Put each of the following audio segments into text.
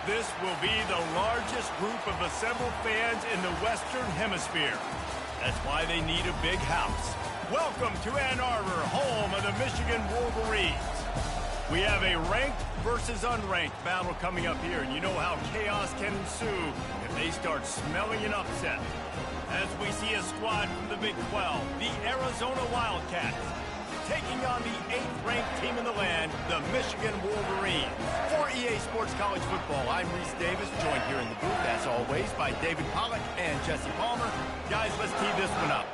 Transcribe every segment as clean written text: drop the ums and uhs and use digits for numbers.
This will be the largest group of assembled fans in the Western Hemisphere. That's why they need a big house. Welcome to Ann Arbor, home of the Michigan Wolverines. We have a ranked versus unranked battle coming up here, and you know how chaos can ensue if they start smelling an upset. As we see a squad from the Big 12, the Arizona Wildcats, taking on the 8th-ranked team in the land, the Michigan Wolverines. For EA Sports College Football, I'm Reese Davis, joined here in the booth, as always, by David Pollack and Jesse Palmer. Guys, let's tee this one up.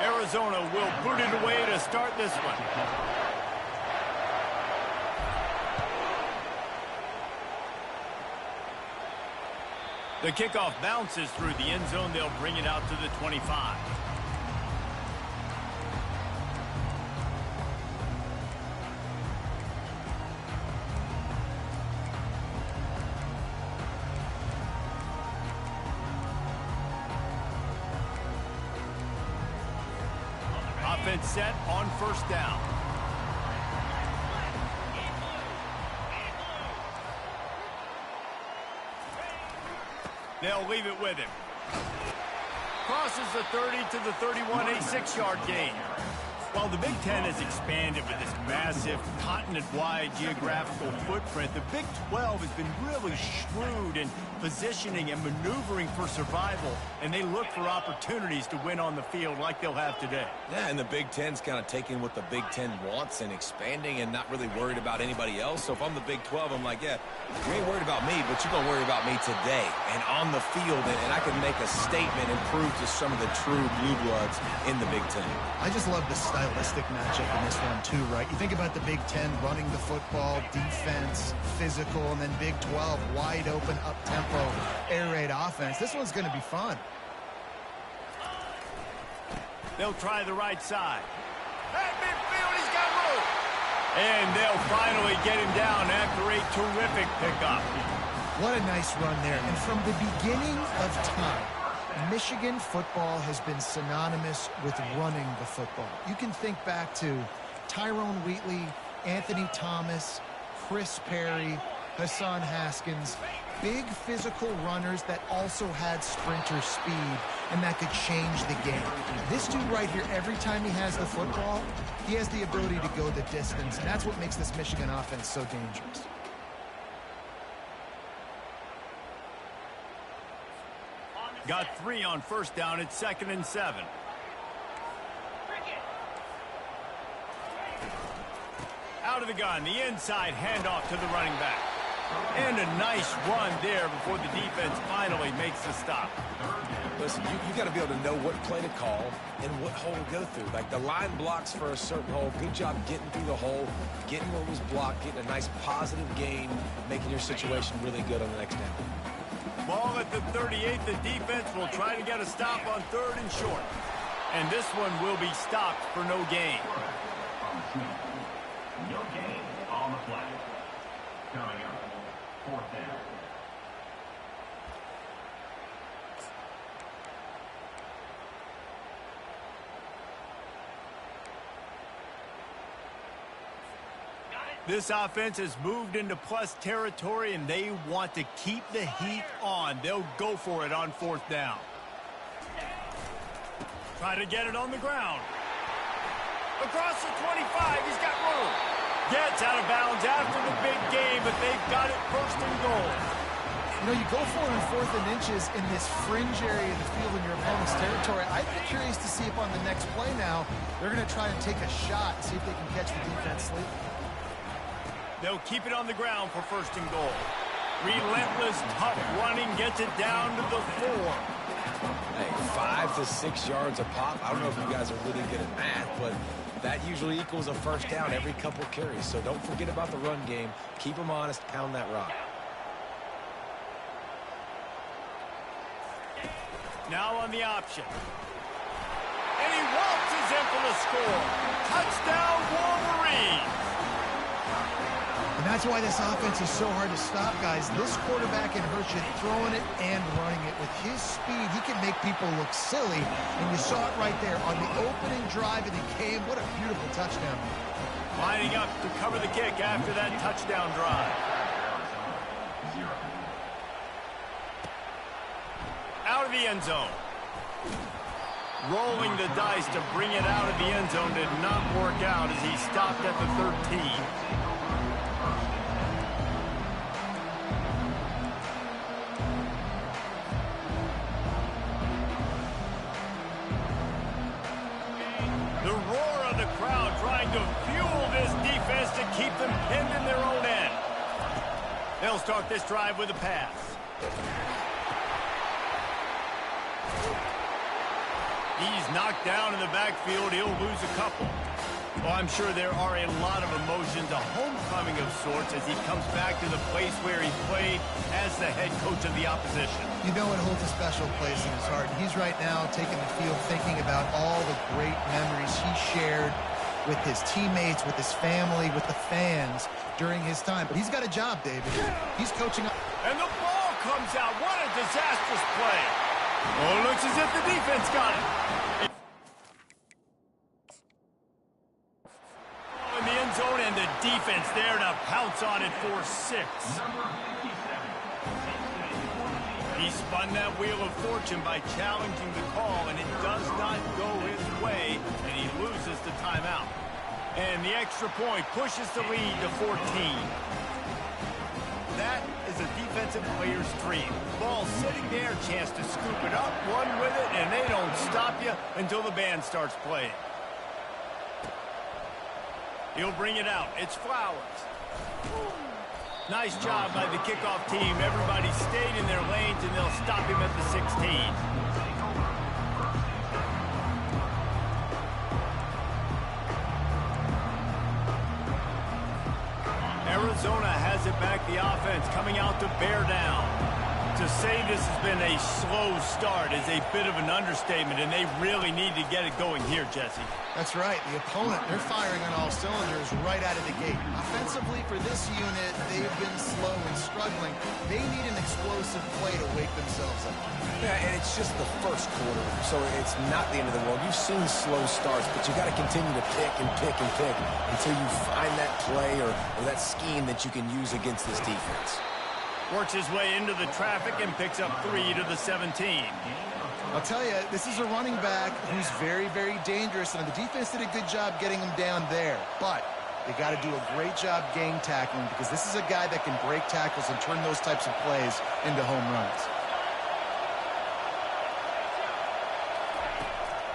Arizona will boot it away to start this one. The kickoff bounces through the end zone. They'll bring it out to the 25. Offense set on first down. They'll leave it with him. Crosses the 30 to the 31, a 6-yard gain. While the Big Ten has expanded with this massive continent-wide geographical footprint, the Big 12 has been really shrewd in positioning and maneuvering for survival, and they look for opportunities to win on the field like they'll have today. Yeah, and the Big Ten's kind of taking what the Big Ten wants and expanding and not really worried about anybody else. So if I'm the Big 12, I'm like, yeah, you ain't worried about me, but you're going to worry about me today and on the field, and I can make a statement and prove to some of the true blue bloods in the Big Ten. I just love the stylistic matchup in this one too, right? You think about the Big Ten running the football, defense, physical, and then Big 12 wide open, up-tempo, air raid offense. This one's going to be fun. They'll try the right side. At midfield, he's got room. And they'll finally get him down after a terrific pickup. What a nice run there. And from the beginning of time, Michigan football has been synonymous with running the football. You can think back to Tyrone Wheatley, Anthony Thomas, Chris Perry, Hassan Haskins, big physical runners that also had sprinter speed and that could change the game. This dude right here, every time he has the football, he has the ability to go the distance, and that's what makes this Michigan offense so dangerous. Got 3 on first down. It's 2nd and 7. Out of the gun, the inside handoff to the running back. And a nice run there before the defense finally makes the stop. Listen, you got to be able to know what play to call and what hole to go through. Like the line blocks for a certain hole. Good job getting through the hole, getting what was blocked, getting a nice positive gain, making your situation really good on the next down. Ball at the 38. The defense will try to get a stop on 3rd and short. And this one will be stopped for no gain. No gain on the play. Coming up, 4th down. This offense has moved into plus territory, and they want to keep the heat on. They'll go for it on 4th down. Try to get it on the ground. Across the 25, he's got room. Gets out of bounds after the big game, but they've got it 1st and goal. You know, you go for it on 4th and inches in this fringe area of the field in your opponent's territory. I'd be curious to see if on the next play now, they're going to try and take a shot and see if they can catch the defense sleeping. They'll keep it on the ground for 1st and goal. Relentless, tough running gets it down to the 4. Hey, 5 to 6 yards a pop. I don't know if you guys are really good at math, but that usually equals a 1st down every couple carries. So don't forget about the run game. Keep them honest. Pound that rock. Now on the option. And he waltzes in for the score. Touchdown, Wolverines. And that's why this offense is so hard to stop, guys. This quarterback can hurt you throwing it and running it. With his speed, he can make people look silly. And you saw it right there on the opening drive of the game. What a beautiful touchdown. Lining up to cover the kick after that touchdown drive. Out of the end zone. Rolling the dice to bring it out of the end zone did not work out as he stopped at the 13. The roar of the crowd trying to fuel this defense to keep them pinned in their own end. They'll start this drive with a pass. He's knocked down in the backfield. He'll lose a couple. Well, I'm sure there are a lot of emotions, a homecoming of sorts, as he comes back to the place where he played as the head coach of the opposition. You know it holds a special place in his heart. He's right now taking the field thinking about all the great memories he shared with his teammates, with his family, with the fans during his time. But he's got a job, David. He's coaching. And the ball comes out. What a disastrous play. Oh, it looks as if the defense got it. In the end zone, and the defense there to pounce on it for 6. He spun that wheel of fortune by challenging the call, and it does not go his way, and he loses the timeout. And the extra point pushes the lead to 14. That is a defensive player's dream. Ball sitting there, chance to scoop it up, run with it, and they don't stop you until the band starts playing. He'll bring it out. It's Flowers. Nice job by the kickoff team. Everybody stayed in their lanes, and they'll stop him at the 16. Arizona has it back. The offense coming out to bear down. To say this has been a slow start is a bit of an understatement, and they really need to get it going here, Jesse. That's right. The opponent, they're firing on all cylinders right out of the gate. Offensively, for this unit, they've been slow and struggling. They need an explosive play to wake themselves up. Yeah, and it's just the first quarter, so it's not the end of the world. You've seen slow starts, but you got to continue to pick and pick and pick until you find that play or that scheme that you can use against this defense. Works his way into the traffic and picks up 3 to the 17. I'll tell you, this is a running back who's very, very dangerous, and the defense did a good job getting him down there. But they got to do a great job gang tackling, because this is a guy that can break tackles and turn those types of plays into home runs.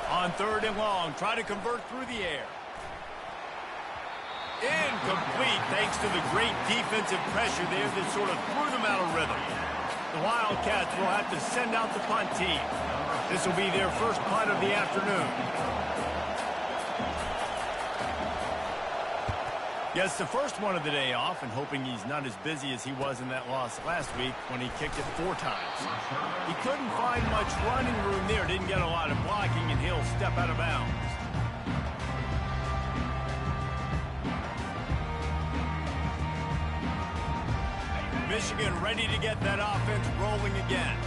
On 3rd and long, try to convert through the air. Incomplete, thanks to the great defensive pressure there that sort of threw them out of rhythm. The Wildcats will have to send out the punt team. This will be their first punt of the afternoon. Yes, the first one of the day off, and hoping he's not as busy as he was in that loss last week when he kicked it 4 times. He couldn't find much running room there, didn't get a lot of blocking, and he'll step out of bounds. Michigan ready to get that offense rolling again.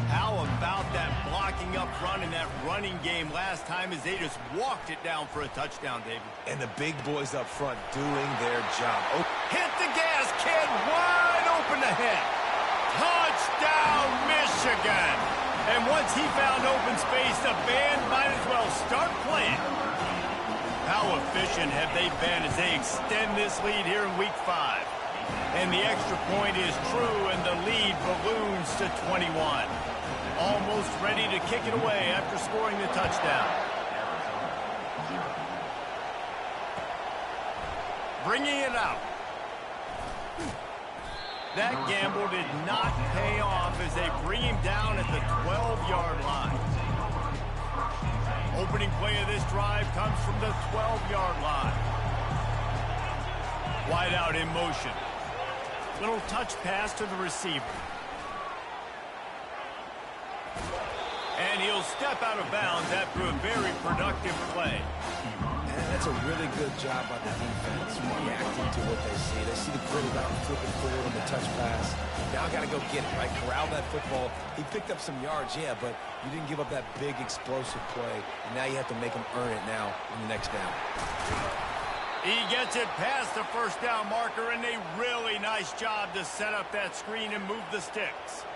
How about that blocking up front and that running game last time as they just walked it down for a touchdown, David? And the big boys up front doing their job. Oh. Hit the gas, kid, wide open ahead. Touchdown, Michigan. And once he found open space, the band might as well start playing. How efficient have they been as they extend this lead here in Week 5? And the extra point is true, and the lead balloons to 21. Almost ready to kick it away after scoring the touchdown. Bringing it out. That gamble did not pay off as they bring him down at the 12-yard line. Opening play of this drive comes from the 12-yard line. Wide out in motion. Little touch pass to the receiver. And he'll step out of bounds after a very productive play. That's a really good job by the defense, reacting to what they see. They see the quarterback flipping forward on the touch pass. Now I got to go get it, right? Corral that football. He picked up some yards, yeah, but you didn't give up that big explosive play. And now you have to make him earn it now in the next down. He gets it past the first down marker, and a really nice job to set up that screen and move the sticks.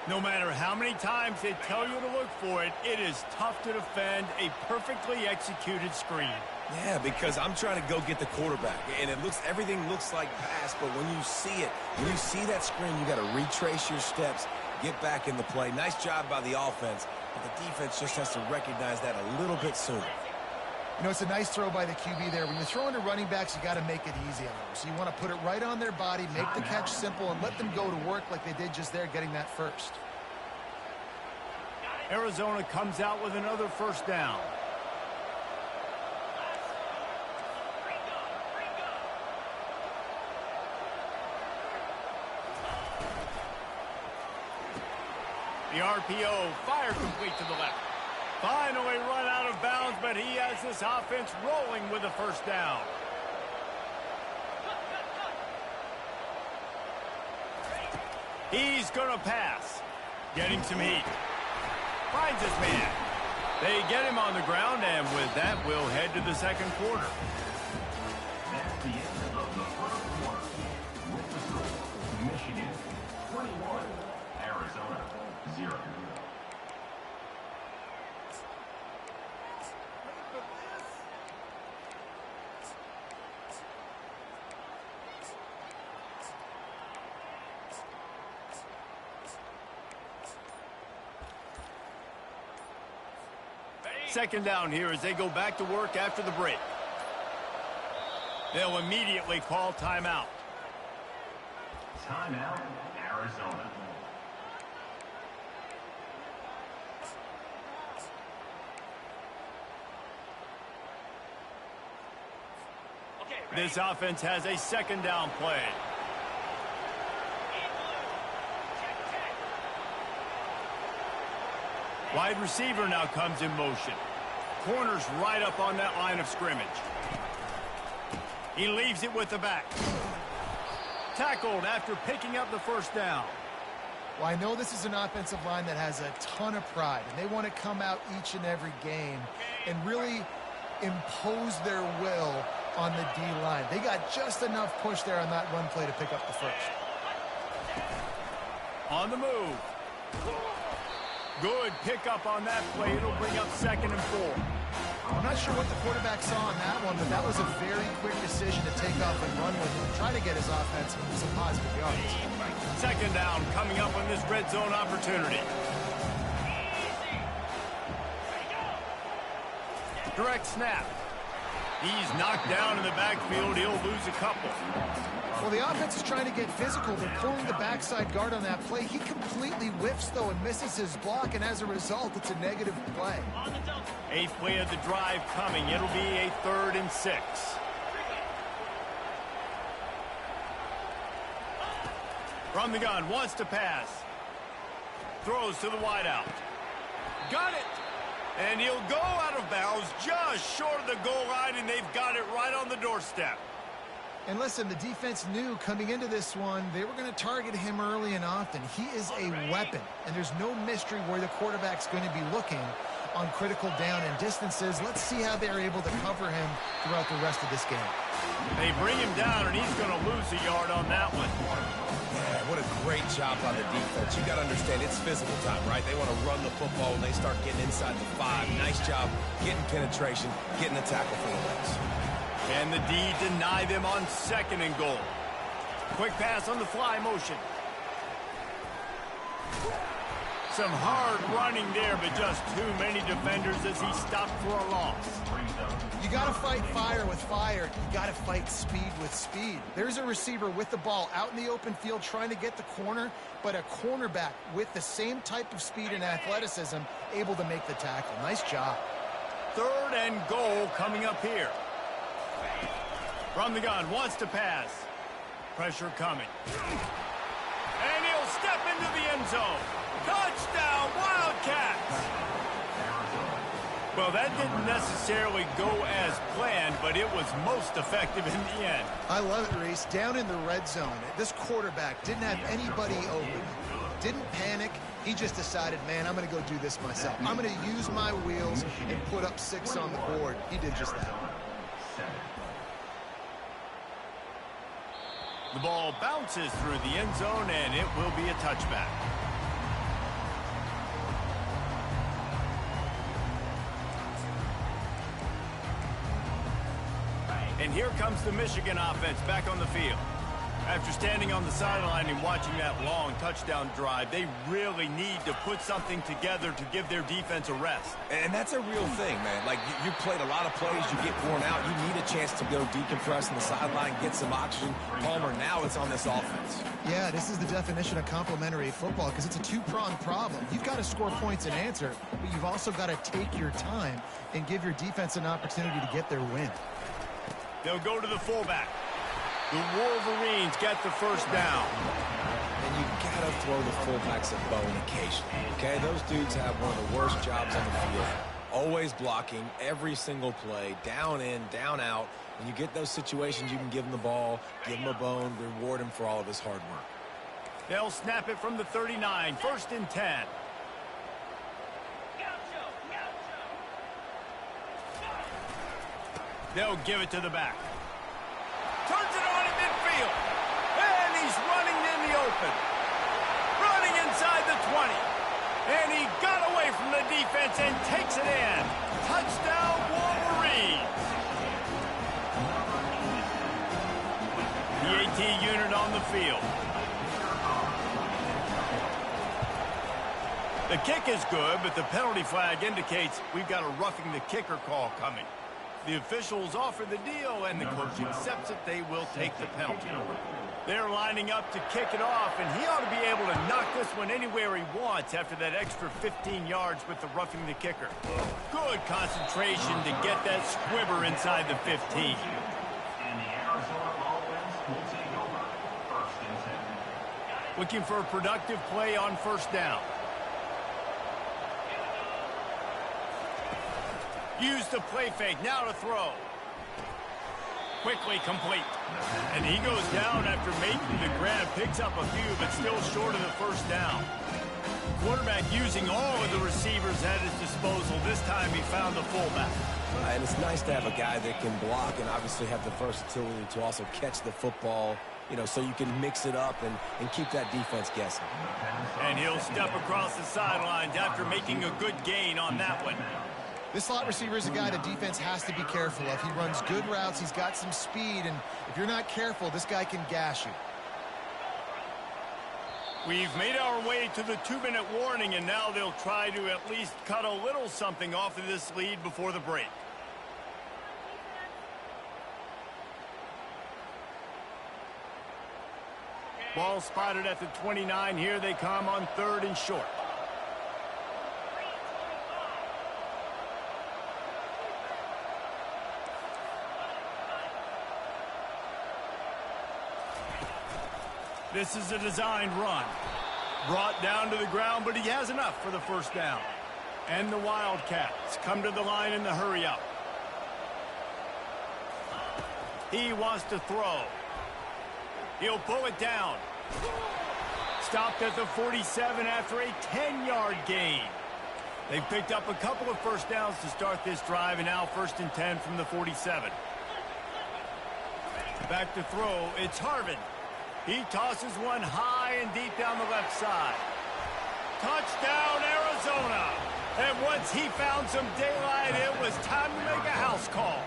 No matter how many times they tell you to look for it, it is tough to defend a perfectly executed screen. Yeah, because I'm trying to go get the quarterback, and everything looks like pass, but when you see it, when you see that screen, you got to retrace your steps, get back in the play. Nice job by the offense, but the defense just has to recognize that a little bit sooner. You know, it's a nice throw by the QB there. When you're throwing to running backs, you got to make it easy on them. So you want to put it right on their body, make the catch simple, and let them go to work like they did just there, getting that first. Arizona comes out with another first down. The RPO, fire complete to the left. Finally run out of bounds, but he has this offense rolling with a first down. He's going to pass. Getting some heat. Finds his man. They get him on the ground, and with that, we'll head to the second quarter. That's the end of the first quarter. With the score, Michigan 21, Arizona 0. Second down here as they go back to work after the break. They'll immediately call timeout. Timeout, Arizona. This offense has a second down play. Wide receiver now comes in motion. Corner's right up on that line of scrimmage. He leaves it with the back. Tackled after picking up the first down. Well, I know this is an offensive line that has a ton of pride, and they want to come out each and every game and really impose their will on the D-line. They got just enough push there on that run play to pick up the first. On the move. Good pickup on that play. It'll bring up 2nd and 4. I'm not sure what the quarterback saw on that one, but that was a very quick decision to take off and run with him, try to get his offense some positive yards. Second down coming up on this red zone opportunity. Direct snap. He's knocked down in the backfield. He'll lose a couple. Well, the offense is trying to get physical. They're pulling the backside guard on that play. He completely whiffs, though, and misses his block, and as a result, it's a negative play. 8th play of the drive coming. It'll be a 3rd and 6. From the gun, wants to pass. Throws to the wideout. Got it! And he'll go out of bounds just short of the goal line, and they've got it right on the doorstep. And listen, the defense knew coming into this one, they were going to target him early and often. He is a weapon, and there's no mystery where the quarterback's going to be looking on critical down and distances. Let's see how they're able to cover him throughout the rest of this game. They bring him down, and he's going to lose a yard on that one. Yeah, what a great job by the defense. You got to understand, it's physical time, right? They want to run the football when they start getting inside the 5. Nice job getting penetration, getting the tackle for the legs. And the D deny them on 2nd and goal. Quick pass on the fly motion. Some hard running there, but just too many defenders as he stopped for a loss. You got to fight fire with fire. You got to fight speed with speed. There's a receiver with the ball out in the open field trying to get the corner, but a cornerback with the same type of speed and athleticism able to make the tackle. Nice job. 3rd and goal coming up here. From the gun, wants to pass. Pressure coming. And he'll step into the end zone. Touchdown, Wildcats! Well, that didn't necessarily go as planned, but it was most effective in the end. I love it, Reese. Down in the red zone, this quarterback didn't have anybody open. Didn't panic. He just decided, man, I'm going to go do this myself. I'm going to use my wheels and put up 6 on the board. He did just that. The ball bounces through the end zone, and it will be a touchback. And here comes the Michigan offense back on the field. After standing on the sideline and watching that long touchdown drive, they really need to put something together to give their defense a rest. And that's a real thing, man. Like, you played a lot of plays, you get worn out, you need a chance to go decompress on the sideline, get some oxygen. Palmer, now it's on this offense. Yeah, this is the definition of complementary football because it's a two-pronged problem. You've got to score points and answer, but you've also got to take your time and give your defense an opportunity to get their win. They'll go to the fullback. The Wolverines get the first down. And you got to throw the fullbacks a bone occasionally, okay? Those dudes have one of the worst jobs on the field. Always blocking every single play, down in, down out. When you get those situations, you can give him the ball, give him a bone, reward him for all of his hard work. They'll snap it from the 39, 1st and 10. They'll give it to the back. Turns it on in midfield. And he's running in the open. Running inside the 20. And he got away from the defense and takes it in. Touchdown, Wolverines. The AT unit on the field. The kick is good, but the penalty flag indicates we've got a roughing the kicker call coming. The officials offer the deal, and the coach accepts it. They will take the penalty. They're lining up to kick it off, and he ought to be able to knock this one anywhere he wants after that extra 15 yards with the roughing the kicker. Good concentration to get that squibber inside the 15. And the Arizona offense will take over. 1st and 10. Looking for a productive play on 1st down. Use the play fake, now to throw. Quickly complete. And he goes down after making the grab, picks up a few, but still short of the 1st down. Quarterback using all of the receivers at his disposal. This time he found the fullback. And it's nice to have a guy that can block and obviously have the versatility to also catch the football, you know, so you can mix it up and keep that defense guessing. And he'll step across the sidelines after making a good gain on that one. This slot receiver is a guy the defense has to be careful of. He runs good routes. He's got some speed, and if you're not careful, this guy can gash you. We've made our way to the 2-minute warning, and now they'll try to at least cut a little something off of this lead before the break. Ball spotted at the 29. Here they come on 3rd and short. This is a designed run. Brought down to the ground, but he has enough for the 1st down. And the Wildcats come to the line in the hurry up. He wants to throw. He'll pull it down. Stopped at the 47 after a 10-yard gain. They've picked up a couple of 1st downs to start this drive, and now 1st and 10 from the 47. Back to throw. It's Harvin. He tosses one high and deep down the left side. Touchdown, Arizona. And once he found some daylight, it was time to make a house call.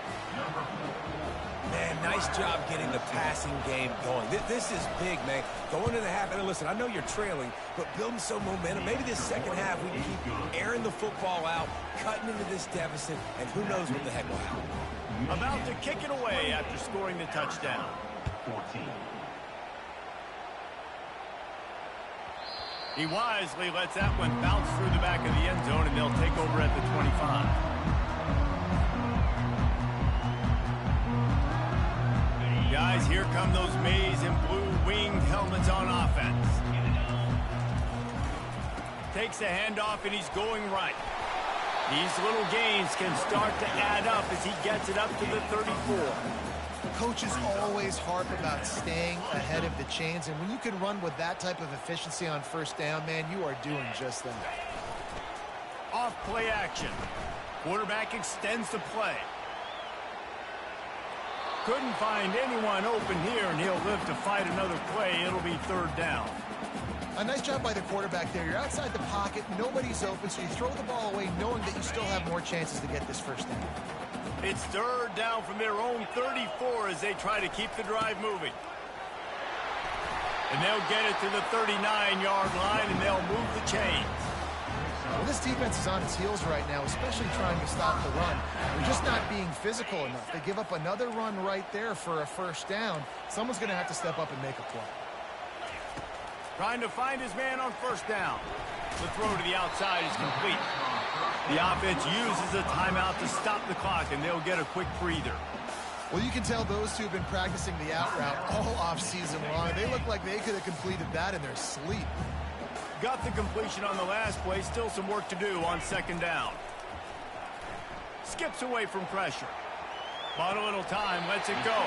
Man, nice job getting the passing game going. This is big, man. Going into the half, and listen, I know you're trailing, but building some momentum. Maybe this second half we can keep airing the football out, cutting into this deficit, and who knows what the heck will happen. About to kick it away after scoring the touchdown. 14. He wisely lets that one bounce through the back of the end zone, and they'll take over at the 25. Guys, here come those maize and blue winged helmets on offense. Takes the handoff, and he's going right. These little gains can start to add up as he gets it up to the 34. Coaches always harp about staying ahead of the chains, and when you can run with that type of efficiency on first down, man, you are doing just that. Off play action. Quarterback extends the play. Couldn't find anyone open here, and he'll live to fight another play. It'll be third down. A nice job by the quarterback there. You're outside the pocket, nobody's open, so you throw the ball away knowing that you still have more chances to get this first down. It's third down from their own 34 as they try to keep the drive moving. And they'll get it to the 39-yard line, and they'll move the chains. Well, this defense is on its heels right now, especially trying to stop the run. They're just not being physical enough. They give up another run right there for a first down. Someone's going to have to step up and make a play. Trying to find his man on first down. The throw to the outside is complete. The offense uses a timeout to stop the clock, and they'll get a quick breather. Well, you can tell those two have been practicing the out route all offseason long. They look like they could have completed that in their sleep. Got the completion on the last play. Still some work to do on second down. Skips away from pressure. Bought a little time. Lets it go.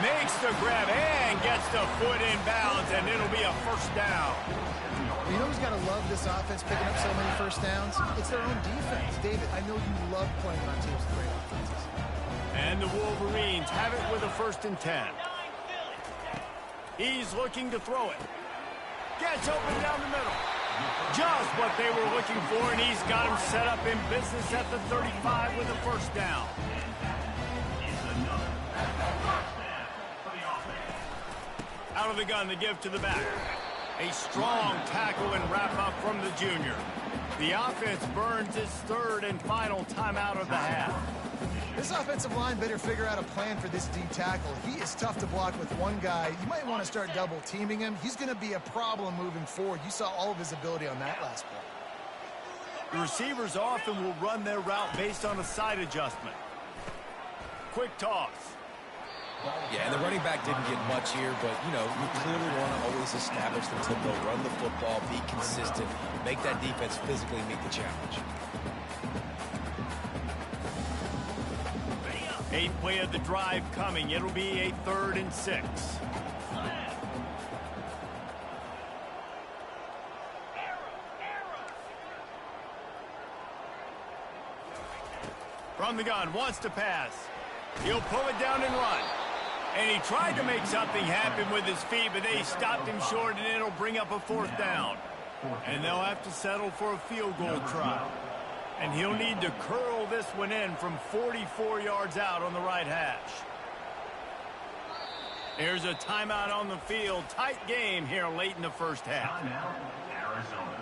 Makes the grab and gets the foot in bounds, and it'll be a first down. You know who's got to love this offense picking up so many first downs? It's their own defense. David, I know you love playing on teams with great offenses. And the Wolverines have it with a 1st and 10. He's looking to throw it. Gets open down the middle. Just what they were looking for, and he's got him set up in business at the 35 with a first down. Out of the gun to give to the back. A strong tackle and wrap-up from the junior. The offense burns its 3rd and final timeout of the half. This offensive line better figure out a plan for this D tackle. He is tough to block with one guy. You might want to start double-teaming him. He's going to be a problem moving forward. You saw all of his ability on that last play. The receivers often will run their route based on a side adjustment. Quick toss. Yeah, and the running back didn't get much here, but, you know, you clearly want to always establish the tempo, run the football, be consistent, make that defense physically meet the challenge. 8th play of the drive coming. It'll be a 3rd and 6. From the gun, wants to pass. He'll pull it down and run. And he tried to make something happen with his feet, but they stopped him short, and it'll bring up a 4th down. And they'll have to settle for a field goal try. And he'll need to curl this one in from 44 yards out on the right hash. There's a timeout on the field. Tight game here late in the first half. Timeout, Arizona.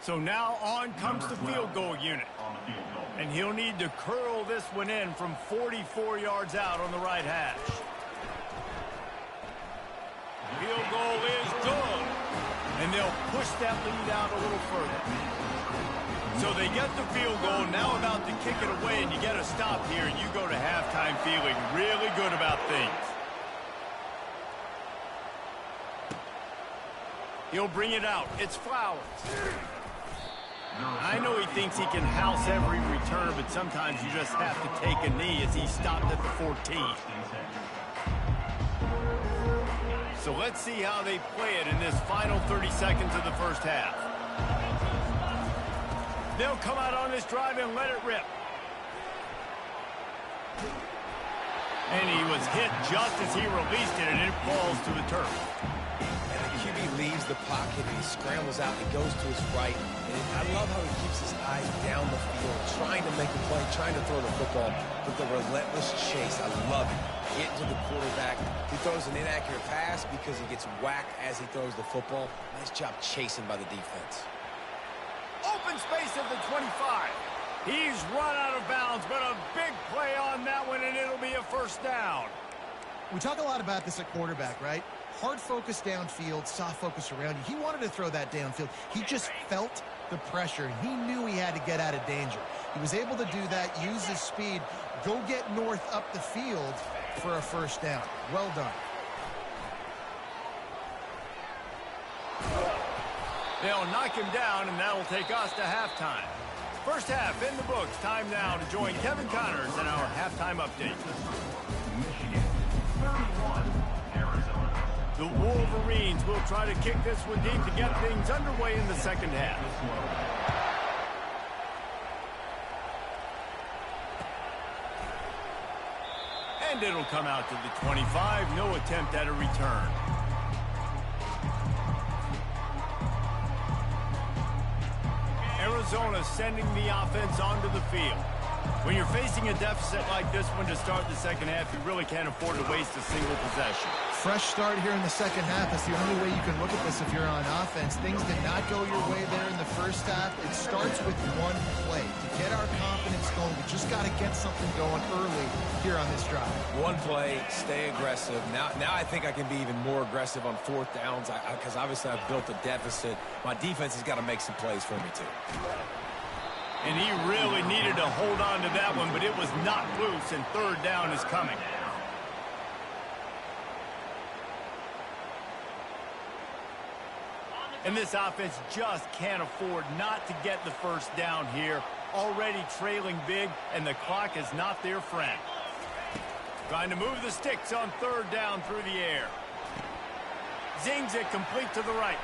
So now on comes the field goal unit. And he'll need to curl this one in from 44 yards out on the right hash. Field goal is good. And they'll push that lead out a little further. So they get the field goal, now about to kick it away, and you get a stop here, and you go to halftime feeling really good about things. He'll bring it out. It's Flowers. I know he thinks he can house every return, but sometimes you just have to take a knee as he stopped at the 14. So let's see how they play it in this final 30 seconds of the first half. They'll come out on this drive and let it rip. And he was hit just as he released it, and it falls to the turf. Leaves the pocket and he scrambles out and goes to his right. And I love how he keeps his eyes down the field, trying to make a play, trying to throw the football with the relentless chase. I love it. Getting to the quarterback. He throws an inaccurate pass because he gets whacked as he throws the football. Nice job chasing by the defense. Open space at the 25. He's run out of bounds, but a big play on that one, and it'll be a first down. We talk a lot about this at quarterback, right? Hard focus downfield, soft focus around you. He wanted to throw that downfield. He just felt the pressure. He knew he had to get out of danger. He was able to do that, use his speed, go get North up the field for a first down. Well done. They'll knock him down, and that will take us to halftime. First half in the books. Time now to join Kevin Connors in our halftime update. Michigan, 31, Arizona. The Wolverines will try to kick this one deep to get things underway in the second half. And it'll come out to the 25. No attempt at a return. Arizona sending the offense onto the field. When you're facing a deficit like this one to start the second half, you really can't afford to waste a single possession. Fresh start here in the second half. That's the only way you can look at this if you're on offense. Things did not go your way there in the first half. It starts with one play. To get our confidence going, we just got to get something going early here on this drive. One play, stay aggressive. Now I think I can be even more aggressive on fourth downs because obviously I've built a deficit. My defense has got to make some plays for me too. And he really needed to hold on to that one, but it was knocked loose, and third down is coming. And this offense just can't afford not to get the first down here. Already trailing big, and the clock is not their friend. Trying to move the sticks on third down through the air. Zings it complete to the right.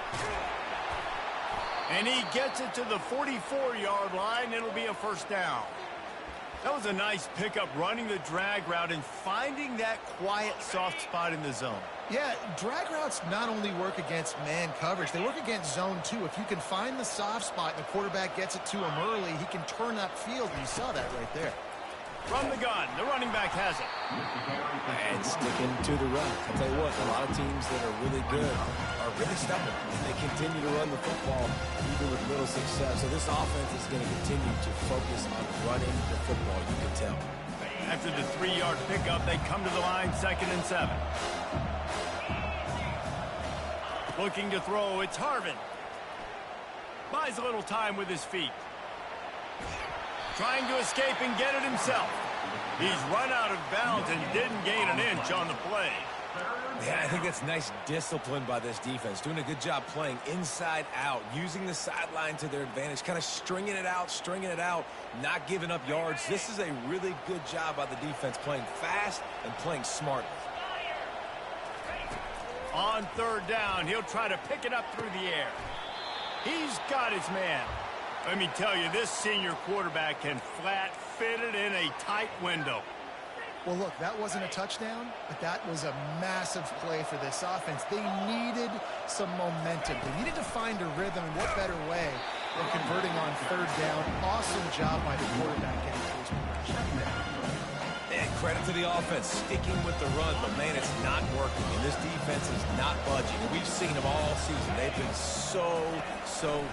And he gets it to the 44-yard line. It'll be a first down. That was a nice pickup, running the drag route and finding that quiet, soft spot in the zone. Yeah, drag routes not only work against man coverage, they work against zone too. If you can find the soft spot and the quarterback gets it to him early, he can turn that field, and you saw that right there. From the gun, the running back has it. And sticking to the run. I'll tell you what, a lot of teams that are really good are really stubborn. They continue to run the football even with little success. So this offense is going to continue to focus on running the football, you can tell. After the 3-yard pickup, they come to the line, 2nd and 7. Looking to throw, it's Harvin. Buys a little time with his feet. Trying to escape and get it himself. He's run out of bounds and didn't gain an inch on the play. Yeah, I think that's nice discipline by this defense. Doing a good job playing inside out, using the sideline to their advantage, kind of stringing it out, not giving up yards. This is a really good job by the defense, playing fast and playing smartly. On third down, he'll try to pick it up through the air. He's got his man. Let me tell you, this senior quarterback can flat fit it in a tight window. Well, look, that wasn't a touchdown, but that was a massive play for this offense. They needed some momentum. They needed to find a rhythm, and what better way than converting on third down. Awesome job by the quarterback getting close progression. And credit to the offense, sticking with the run, but man, it's not working, and this defense is not budging. We've seen them all season. They've been so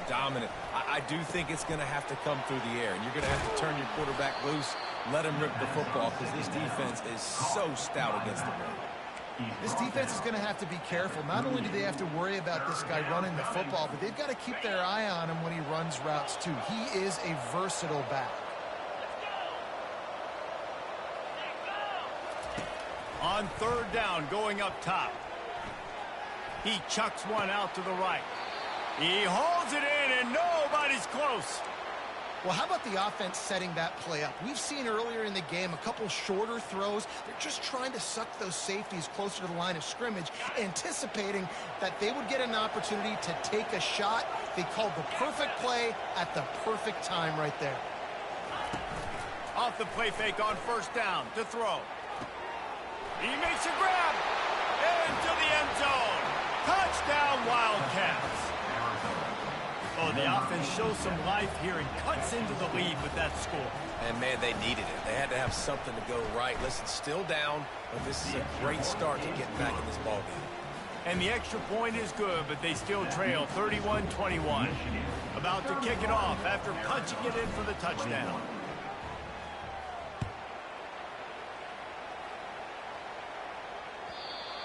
dominant. I do think it's going to have to come through the air, and you're going to have to turn your quarterback loose, let him rip the football, because this defense is so stout against the run. This defense is going to have to be careful. Not only do they have to worry about this guy running the football, but they've got to keep their eye on him when he runs routes too. He is a versatile back. On third down, going up top. He chucks one out to the right. He holds it in, and nobody's close. Well, how about the offense setting that play up? We've seen earlier in the game a couple shorter throws. They're just trying to suck those safeties closer to the line of scrimmage, anticipating that they would get an opportunity to take a shot. They called the perfect play at the perfect time right there. Off the play fake on first down to throw. He makes a grab into the end zone. Touchdown, Wildcats. Oh, the offense shows some life here and cuts into the lead with that score. And, man, they needed it. They had to have something to go right. Listen, still down, but this is a great start to getting back in this ballgame. And the extra point is good, but they still trail 31-21. About to kick it off after punching it in for the touchdown.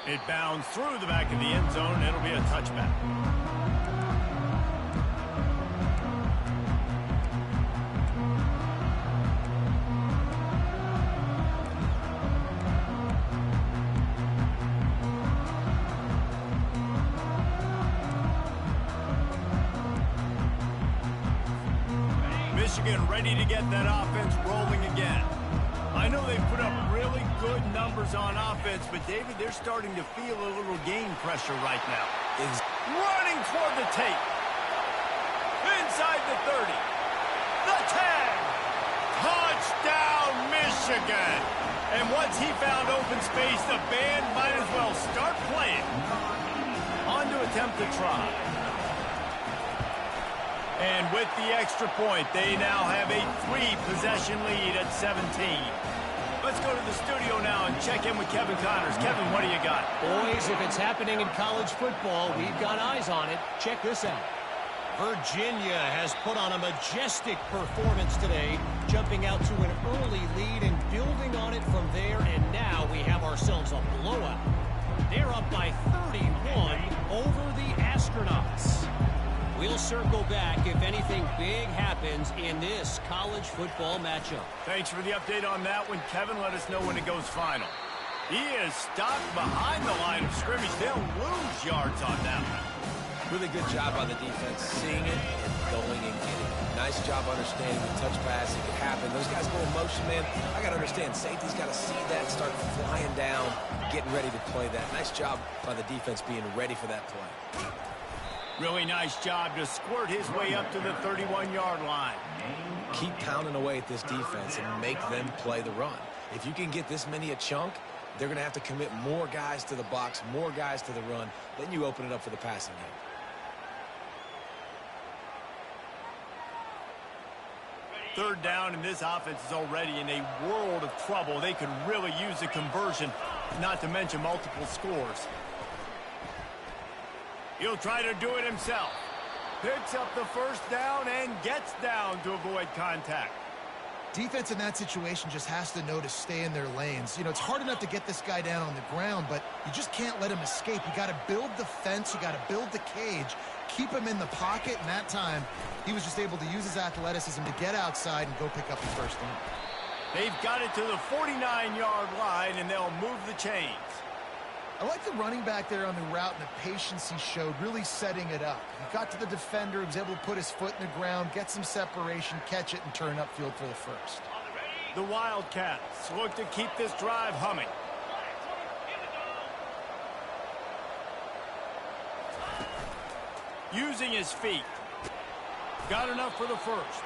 It bounds through the back of the end zone. It'll be a touchback. Michigan ready to get that offense rolling again. I know they've put up really good numbers on offense, but, David, they're starting to feel a little game pressure right now. Running toward the tape. Inside the 30. The 10. Touchdown, Michigan. And once he found open space, the band might as well start playing. On to attempt to try. And with the extra point, they now have a 3-possession lead at 17. Let's go to the studio now and check in with Kevin Connors. Kevin, what do you got? Boys, if it's happening in college football, we've got eyes on it. Check this out. Virginia has put on a majestic performance today, jumping out to an early lead and building on it from there, and now we have ourselves a blowout. They're up by 31 over the Astronauts. We'll circle back if anything big happens in this college football matchup. Thanks for the update on that one, Kevin. Let us know when it goes final. He is stopped behind the line of scrimmage. They'll lose yards on that one. Really good job by the defense, seeing it and going and getting it. Nice job understanding the touch pass. It could happen. Those guys go in motion, man. I got to understand, safety's got to see that, start flying down, getting ready to play that. Nice job by the defense being ready for that play. Really nice job to squirt his way up to the 31-yard line. Keep pounding away at this defense and make them play the run. If you can get this many a chunk, they're going to have to commit more guys to the box, more guys to the run. Then you open it up for the passing game. Third down, and this offense is already in a world of trouble. They could really use a conversion, not to mention multiple scores. He'll try to do it himself. Picks up the first down and gets down to avoid contact. Defense in that situation just has to know to stay in their lanes. You know, it's hard enough to get this guy down on the ground, but you just can't let him escape. You got to build the fence. You got to build the cage. Keep him in the pocket, and that time he was just able to use his athleticism to get outside and go pick up the first down. They've got it to the 49-yard line, and they'll move the chains. I like the running back there on the route and the patience he showed, really setting it up. He got to the defender, he was able to put his foot in the ground, get some separation, catch it, and turn upfield for the first. The Wildcats look to keep this drive humming. Using his feet. Got enough for the first.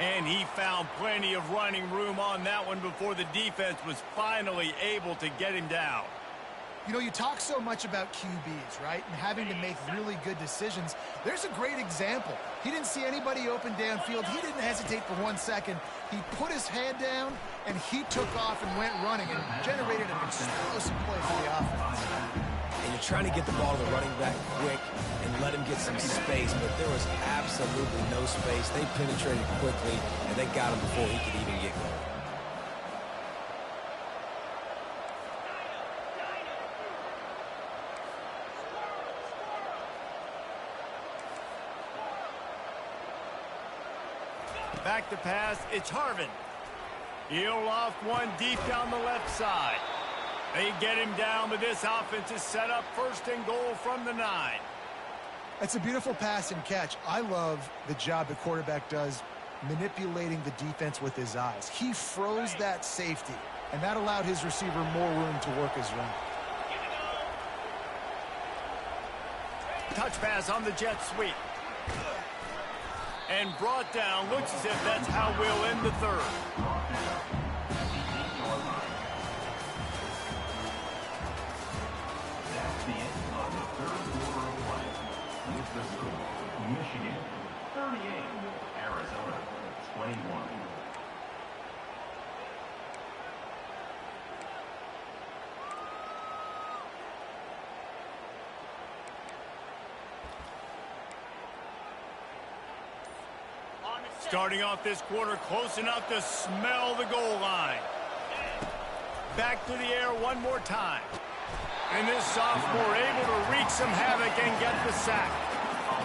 And he found plenty of running room on that one before the defense was finally able to get him down. You know, you talk so much about QBs, right? And having to make really good decisions. There's a great example. He didn't see anybody open downfield. He didn't hesitate for 1 second. He put his head down, and he took off and went running and generated an explosive play for the offense. And you're trying to get the ball to the running back quick and let him get some space, but there was absolutely no space. They penetrated quickly, and they got him before he could even get going. Back to pass, it's Harvin. He'll loft one deep down the left side. They get him down, but this offense is set up first and goal from the 9. It's a beautiful pass and catch. I love the job the quarterback does manipulating the defense with his eyes. He froze that safety, and that allowed his receiver more room to work his run. Touch pass on the jet sweep. And brought down. Looks as if that's how we'll end the third. That's the end of the third quarter of play. With the score, Michigan 38, Arizona 21. Starting off this quarter close enough to smell the goal line. Back to the air one more time. And this sophomore able to wreak some havoc and get the sack.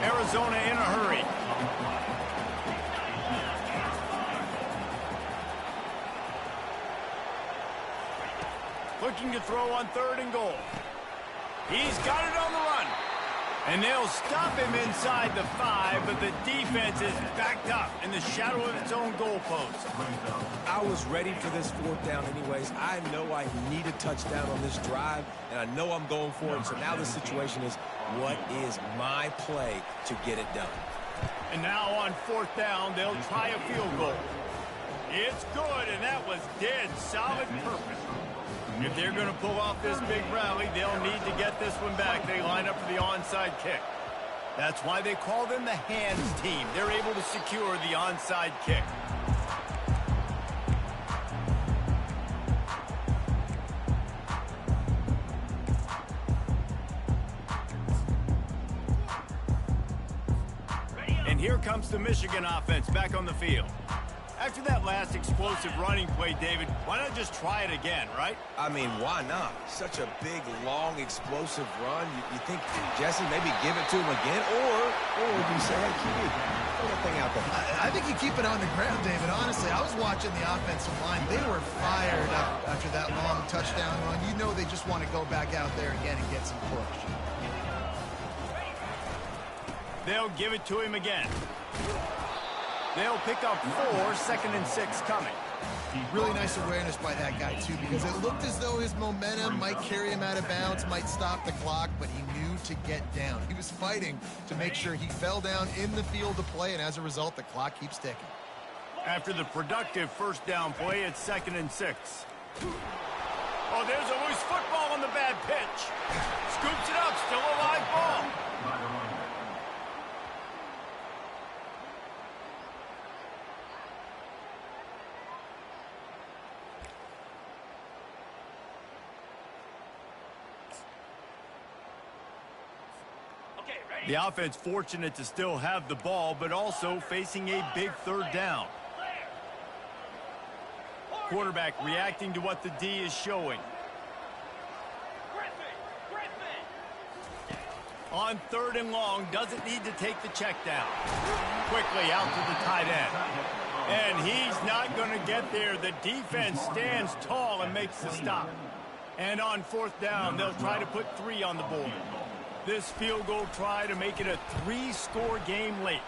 Arizona in a hurry. Looking to throw on third and goal. He's got it on the run. And they'll stop him inside the 5, but the defense is backed up in the shadow of its own goalpost. I was ready for this 4th down anyways. I know I need a touchdown on this drive, and I know I'm going for it. So now the situation is, what is my play to get it done? And now on 4th down, they'll try a field goal. It's good, and that was dead solid purpose. If they're going to pull off this big rally, they'll need to get this one back. They line up for the onside kick. That's why they call them the hands team. They're able to secure the onside kick. And here comes the Michigan offense back on the field. After that last explosive running play, David, why not just try it again, right? I mean, why not? Such a big, long, explosive run. You think, Jesse, maybe give it to him again? Or you say, hey, QB, throw that thing out there. I think you keep it on the ground, David. Honestly, I was watching the offensive line. They were fired up after that long touchdown run. You know they just want to go back out there again and get some push. They'll give it to him again. They'll pick up 4, 2nd and 6 coming. Really nice awareness by that guy, too, because it looked as though his momentum might carry him out of bounds, might stop the clock, but he knew to get down. He was fighting to make sure he fell down in the field to play, and as a result, the clock keeps ticking. After the productive 1st down play, it's 2nd and 6. Oh, there's a loose football on the bad pitch. Scoops it up, still a live ball. The offense fortunate to still have the ball, but also facing a big 3rd down. Quarterback reacting to what the D is showing. On 3rd and long, doesn't need to take the check down. Quickly out to the tight end. And he's not going to get there. The defense stands tall and makes the stop. And on 4th down, they'll try to put 3 on the board. This field goal try to make it a 3-score game late.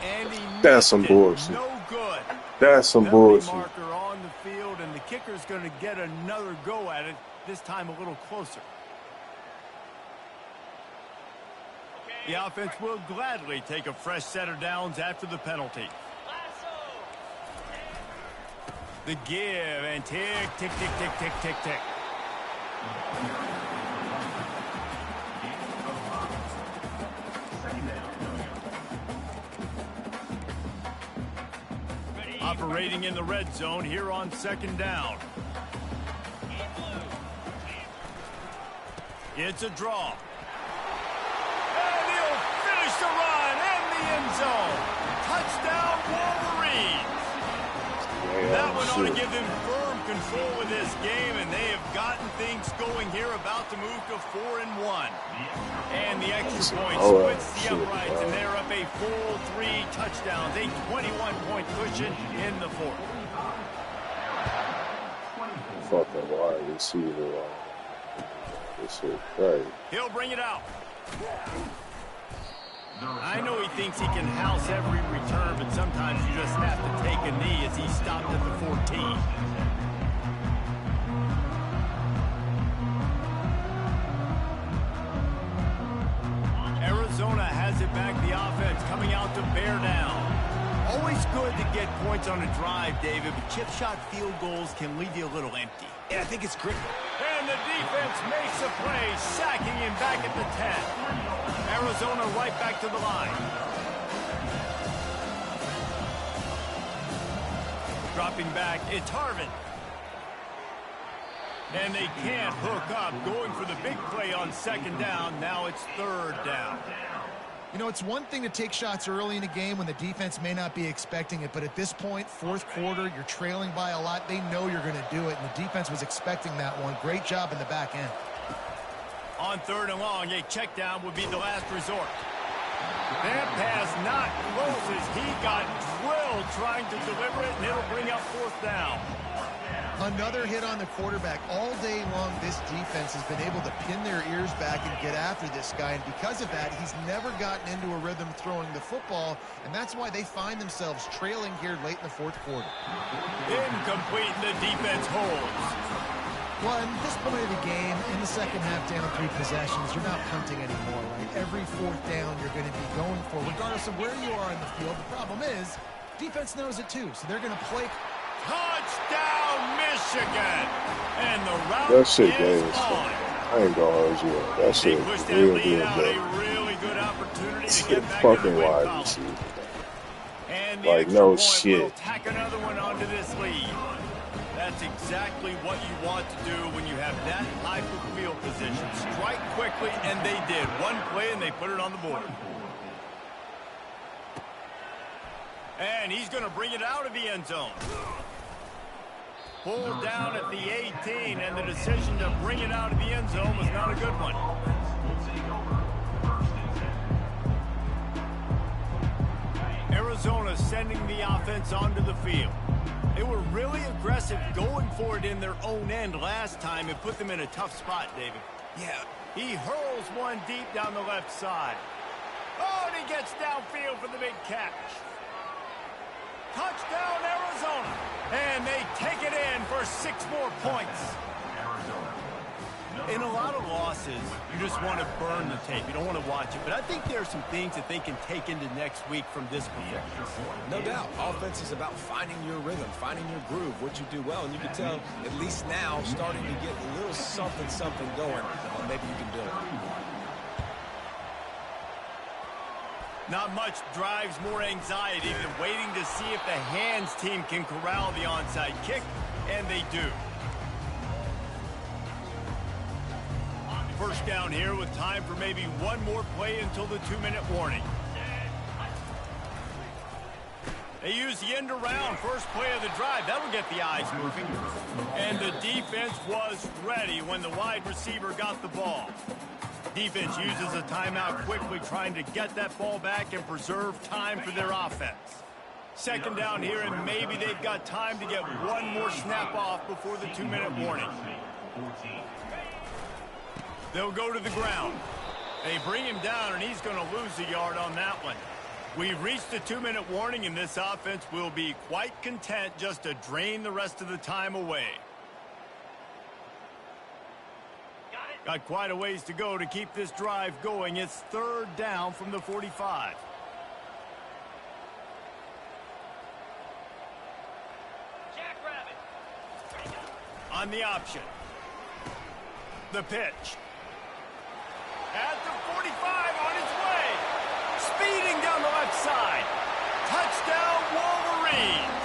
And he That's some bullshit. no good. That's some Penalty bullshit. marker on the field, and the kicker's going to get another go at it, this time a little closer. The offense will gladly take a fresh set of downs after the penalty. The give, and tick, tick, tick, tick, tick, tick, tick. Operating in the red zone here on 2nd down. It's a draw. And he'll finish the run in the end zone. Touchdown, Wolverines. That one ought to give them firm control of this game, and they have gotten things going here, about to move to 4-1. And the extra point splits the uprights, and they're up a full 3 touchdowns, a 21-point cushion in the 4th. Fucking wide receiver. This is crazy. He'll bring it out. I know he thinks he can house every return, but sometimes you just have to take a knee as he stopped at the 14. Arizona has it back, the offense coming out to bear down. Always good to get points on a drive, David, but chip shot field goals can leave you a little empty. Yeah, I think it's great. And the defense makes a play, sacking him back at the 10. Arizona right back to the line. Dropping back, it's Harvin. And they can't hook up, going for the big play on 2nd down. Now it's 3rd down. You know, it's one thing to take shots early in a game when the defense may not be expecting it, but at this point, 4th quarter, you're trailing by a lot. They know you're going to do it, and the defense was expecting that one. Great job in the back end. On 3rd and long, a check down would be the last resort. That pass not close as he got drilled trying to deliver it, and it'll bring up 4th down. Another hit on the quarterback. All day long, this defense has been able to pin their ears back and get after this guy, and because of that, he's never gotten into a rhythm throwing the football, and that's why they find themselves trailing here late in the fourth quarter. Incomplete, the defense holds. Well, at this point of the game, in the second half, down 3 possessions, you're not punting anymore, right? Every fourth down you're going to be going for, regardless of where you are in the field. The problem is, defense knows it too, so they're going to play. Touchdown, Michigan! And the route That shit is games. on. I ain't gonna hold you up. That They shit pushed that real lead good, out, bro. a really good opportunity to Shit get back in the fucking win wide column. receiver. And the Like, extra no point shit. will tack another one onto this lead. That's exactly what you want to do when you have that type of field position. Strike quickly, and they did. One play, and they put it on the board. And he's going to bring it out of the end zone. Pulled down at the 18, and the decision to bring it out of the end zone was not a good one. Arizona sending the offense onto the field. They were really aggressive going for it in their own end last time and put them in a tough spot, David. Yeah. He hurls one deep down the left side. Oh, and he gets downfield for the big catch. Touchdown, Arizona. And they take it in for 6 more points. In a lot of losses, you just want to burn the tape. You don't want to watch it. But I think there are some things that they can take into next week from this performance. No doubt. Offense is about finding your rhythm, finding your groove, what you do well. And you can tell, at least now, starting to get a little something going. Maybe you can build. Not much drives more anxiety than waiting to see if the hands team can corral the onside kick, and they do. First down here with time for maybe one more play until the 2-minute warning. They use the end around first play of the drive. That will get the eyes moving. And the defense was ready when the wide receiver got the ball. Defense uses a timeout quickly, trying to get that ball back and preserve time for their offense. Second down here, and maybe they've got time to get one more snap off before the 2-minute warning. They'll go to the ground. They bring him down, and he's going to lose a yard on that one. We've reached the 2-minute warning, and this offense will be quite content just to drain the rest of the time away. Got quite a ways to go to keep this drive going. It's 3rd down from the 45. On the option. The pitch. At the 45 on his way. Speeding down the left side. Touchdown, Wolverines.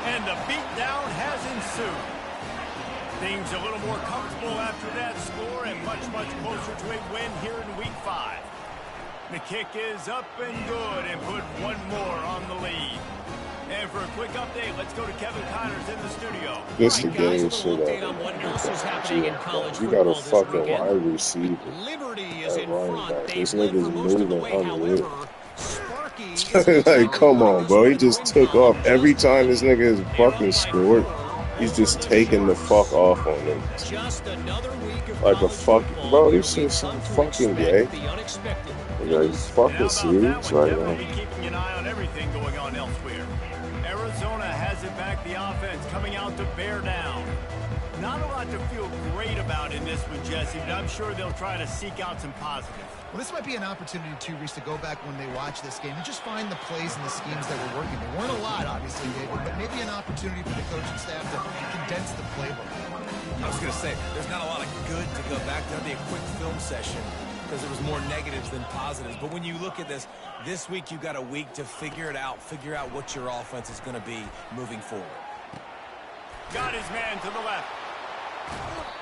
And the beatdown has ensued. Things a little more comfortable after that score and much closer to a win here in Week 5. The kick is up and good and put one more on the lead. And for a quick update, let's go to Kevin Connors in the studio. This the All right, guys, game a so little update that on what else is happening in college you got a football this fucking weekend. wide receiver Liberty is at in running front. back. They This led for nigga's most of the moving way. unreal. However, Sparky is Like, come on, bro. He this just win took column off. Every just time this nigga has They're up fucking by scored, 4. he's just taking the fuck off on them. Just another week of Like a college fuck, football bro. where This we've shit's so come to fucking expect gay. the unexpected. Like, you fucking serious right Kevin will now? be keeping an eye on everything going on elsewhere. Arizona has it back. The offense coming out to bear down. Not a lot to feel great about in this one, Jesse, but I'm sure they'll try to seek out some positives. Well, this might be an opportunity, too, Reese, to go back when they watch this game and just find the plays and the schemes that were working. There weren't a lot, obviously, David, but maybe an opportunity for the coaching staff to condense the playbook. I was going to say, there's not a lot of good to go back. There'll be a quick film session because there was more negatives than positives. But when you look at this week you got a week to figure it out, figure out what your offense is going to be moving forward. Got his man to the left.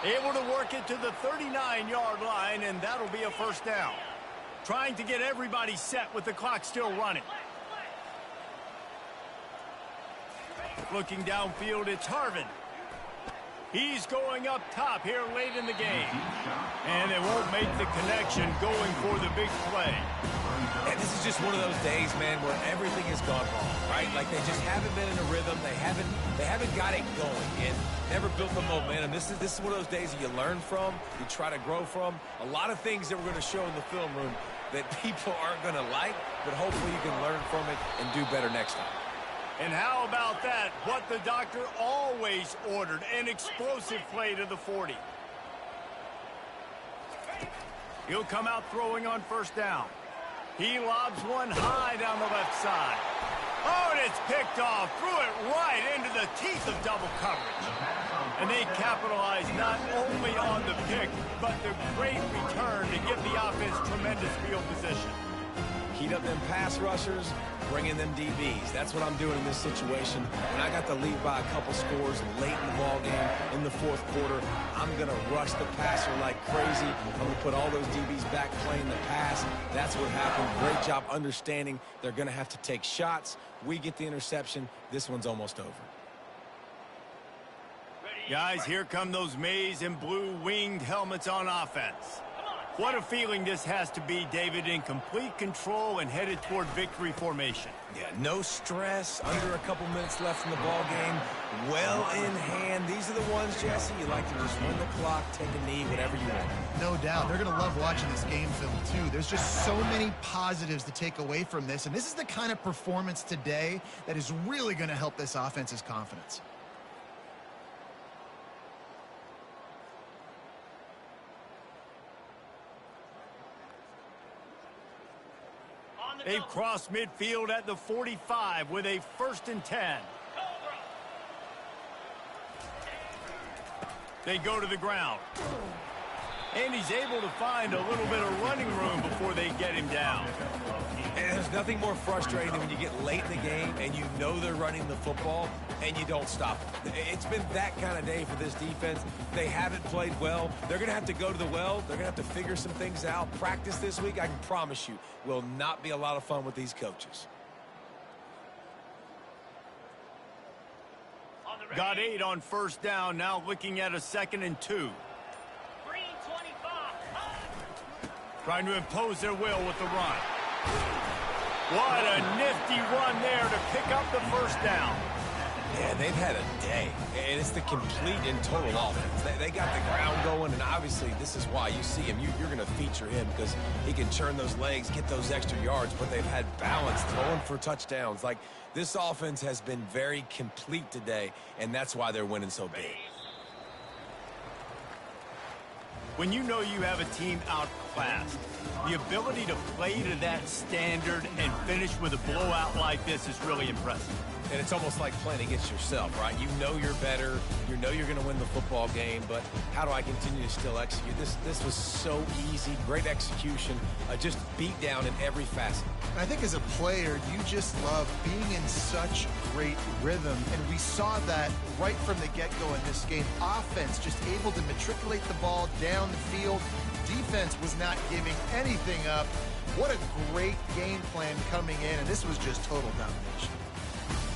Able to work it to the 39-yard line, and that'll be a first down. Trying to get everybody set with the clock still running. Looking downfield, it's Harvin. He's going up top here late in the game. And they won't make the connection going for the big play. And this is just one of those days, man, where everything has gone wrong, right? Like they just haven't been in a rhythm. They haven't got it going and never built the momentum. This is one of those days that you learn from, you try to grow from. A lot of things that we're going to show in the film room that people aren't going to like, but hopefully you can learn from it and do better next time. And how about that? What the doctor always ordered, an explosive play to the 40. He'll come out throwing on first down. He lobs one high down the left side. Oh, and it's picked off. Threw it right into the teeth of double coverage. And they capitalize not only on the pick, but the great return to give the offense tremendous field position. Heat up them pass rushers, bring in them DBs. That's what I'm doing in this situation. When I got the lead by a couple scores late in the ball game in the fourth quarter, I'm going to rush the passer like crazy. I'm going to put all those DBs back playing the pass. That's what happened. Great job understanding they're going to have to take shots. We get the interception. This one's almost over. Guys, here come those maize and blue winged helmets on offense. What a feeling this has to be, David, in complete control and headed toward victory formation. Yeah, no stress, under a couple minutes left in the ball game, well in hand. These are the ones, Jesse, you like to just run the clock, take a knee, whatever you want. No doubt. They're going to love watching this game film, too. There's just so many positives to take away from this, and this is the kind of performance today that is really going to help this offense's confidence. They've crossed midfield at the 45 with a 1st and 10. They go to the ground. And he's able to find a little bit of running room before they get him down. And there's nothing more frustrating than when you get late in the game and you know they're running the football and you don't stop them. It's been that kind of day for this defense. They haven't played well. They're going to have to go to the well. They're going to have to figure some things out. Practice this week, I can promise you, will not be a lot of fun with these coaches. Got 8 on first down, now looking at a 2nd and 2. Trying to impose their will with the run. What a nifty run there to pick up the first down. Yeah, they've had a day, and it's the complete and total offense. They got the ground going, and obviously this is why you see him. You're going to feature him because he can churn those legs, get those extra yards, but they've had balance, throwing for touchdowns. Like, this offense has been very complete today, and that's why they're winning so big. When you know you have a team outclassed, the ability to play to that standard and finish with a blowout like this is really impressive. And it's almost like playing against yourself, right? You know you're better. You know you're going to win the football game, but how do I continue to still execute? This was so easy. Great execution. Just beat down in every facet. I think as a player, you just love being in such great rhythm, and we saw that right from the get-go in this game. Offense just able to matriculate the ball down the field. Defense was not giving anything up. What a great game plan coming in, and this was just total domination.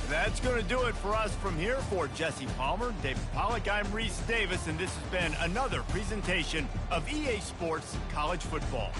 That's going to do it for us from here. For Jesse Palmer, David Pollack, I'm Reese Davis, and this has been another presentation of EA Sports College Football.